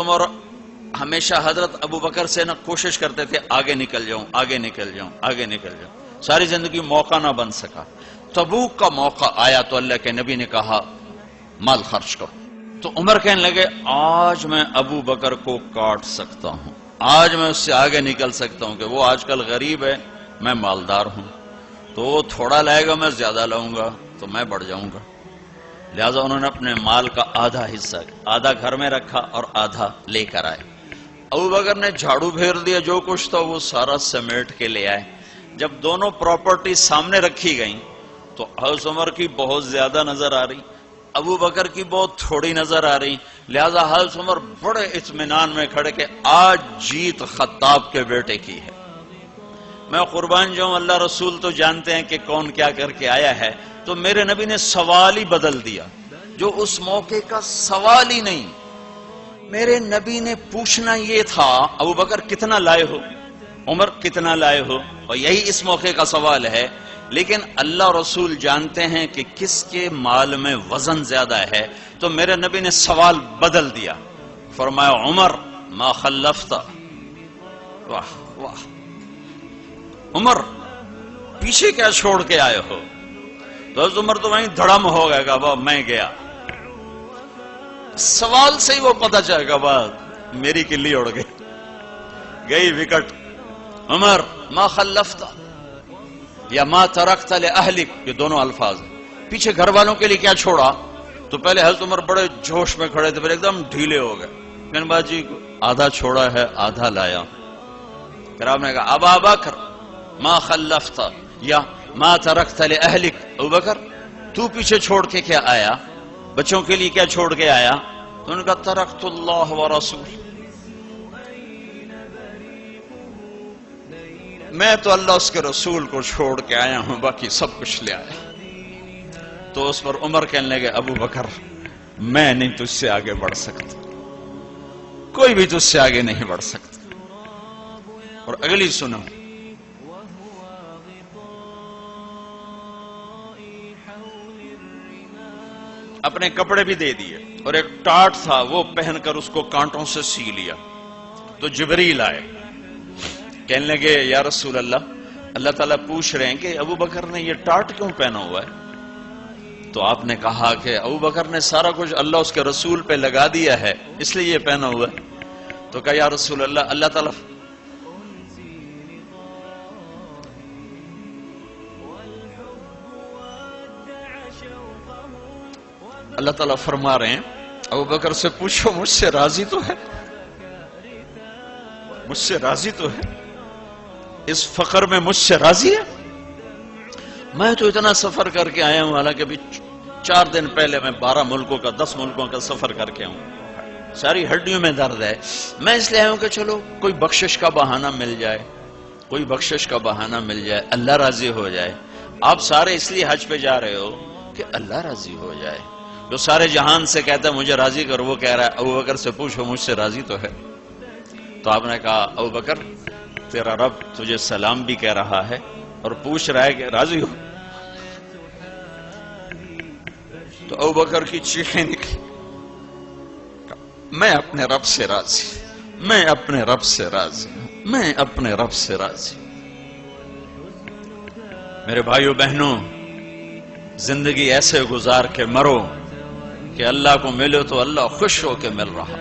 عمر ہمیشہ حضرت ابو بکر سے نہ کوشش کرتے تھے آگے نکل جاؤں آگے نکل جاؤں آگے نکل جاؤں، ساری زندگی موقع نہ بن سکا۔ تبوک کا موقع آیا تو اللہ کے نبی نے کہا مال خرچ کرو، تو عمر کہنے لگے آج میں ابو بکر کو کاٹ سکتا ہوں، آج میں اس سے آگے نکل سکتا ہوں کہ وہ آج کل غریب ہے، میں مالدار ہوں، تو وہ تھوڑا لائے گا میں زیادہ لاؤں گا تو میں بڑھ جاؤں گا۔ لہٰذا انہوں نے اپنے مال کا آدھا حصہ آدھا گھر میں رکھا اور آدھا لے کر آئے۔ ابو بکر نے جھاڑو پھیر دیا، جو کچھ تھا وہ سارا سمیٹ کے لے آئے۔ جب دونوں پراپرٹی سامنے رکھی گئیں تو حضرت عمر کی بہت زیادہ نظر آ رہی، ابو بکر کی بہت تھوڑی نظر آ رہی، لہذا حضرت عمر بڑے اطمینان میں کھڑے کہ آج جیت خطاب کے بیٹے کی ہے۔ میں قربان جاؤں، اللہ رسول تو جانتے ہیں کہ کون کیا کر کے آیا ہے، تو میرے نبی نے سوال ہی بدل دیا، جو اس موقع کا سوال ہی نہیں۔ میرے نبی نے پوچھنا یہ تھا ابو بکر کتنا لائے ہو، عمر کتنا لائے ہو، اور یہی اس موقع کا سوال ہے، لیکن اللہ رسول جانتے ہیں کہ کس کے مال میں وزن زیادہ ہے، تو میرے نبی نے سوال بدل دیا، فرمایا عمر ما خلفت، واہ واہ عمر پیچھے کیا چھوڑ کے آئے ہو؟ تو حضرت عمر تو وہیں دھڑم ہو گئے گا، با میں گیا، سوال سے ہی وہ پتہ چلے گا، بات میری کلی اڑ گئی وکٹ۔ عمر ما خلفت یا ما ترکت لأہلک، یہ دونوں الفاظ ہیں، پیچھے گھر والوں کے لیے کیا چھوڑا؟ تو پہلے حضرت عمر بڑے جوش میں کھڑے تھے، پھر ایک دم ڈھیلے ہو گئے، کہنے باجی آدھا چھوڑا ہے آدھا لایا۔ پھر آپ نے کہا ابا بکر ما خلفت یا ما ترکت لأہلک، ابو بکر تو پیچھے چھوڑ کے کیا آیا، بچوں کے لیے کیا چھوڑ کے آیا؟ تو انہوں نے کہا ترکت اللہ ورسول، میں تو اللہ اس کے رسول کو چھوڑ کے آیا ہوں، باقی سب کچھ لے آیا۔ تو اس پر عمر کہنے لگے ابو بکر میں نہیں تجھ سے آگے بڑھ سکتا، کوئی بھی تجھ سے آگے نہیں بڑھ سکتا۔ اور اگلی سنو، اپنے کپڑے بھی دے دیے اور ایک ٹاٹ تھا وہ پہن کر اس کو کانٹوں سے سی لیا، تو جبریل آئے، کہنے لگے یا رسول اللہ، اللہ تعالیٰ پوچھ رہے ہیں کہ ابو بکر نے یہ ٹاٹ کیوں پہنا ہوا ہے؟ تو آپ نے کہا کہ ابو بکر نے سارا کچھ اللہ اس کے رسول پہ لگا دیا ہے اس لیے یہ پہنا ہوا ہے۔ تو کہا یا رسول اللہ، اللہ تعالیٰ فرما رہے ہیں ابو بکر سے پوچھو مجھ سے راضی تو ہے، مجھ سے راضی تو ہے، اس فقر میں مجھ سے راضی ہے؟ میں تو اتنا سفر کر کے آیا ہوں، حالانکہ ابھی 4 دن پہلے میں 12 ملکوں کا 10 ملکوں کا سفر کر کے ہوں، ساری ہڈیوں میں درد ہے، میں اس لیے آیا ہوں کہ چلو کوئی بخشش کا بہانہ مل جائے، کوئی بخشش کا بہانہ مل جائے، اللہ راضی ہو جائے۔ آپ سارے اس لیے حج پہ جا رہے ہو کہ اللہ راضی ہو جائے، جو سارے جہان سے کہتا ہے مجھے راضی کر، وہ کہہ رہا ہے ابو بکر سے پوچھو مجھ سے راضی تو ہے۔ تو آپ نے کہا ابو بکر تیرا رب تجھے سلام بھی کہہ رہا ہے اور پوچھ رہا ہے کہ راضی ہو؟ تو ابو بکر کی چیخیں نکلی، میں اپنے رب سے راضی، میں اپنے رب سے راضی، میں اپنے رب سے راضی۔ میرے بھائیو بہنوں، زندگی ایسے گزار کے مرو کہ اللہ کو ملو تو اللہ خوش ہو کے مل رہا۔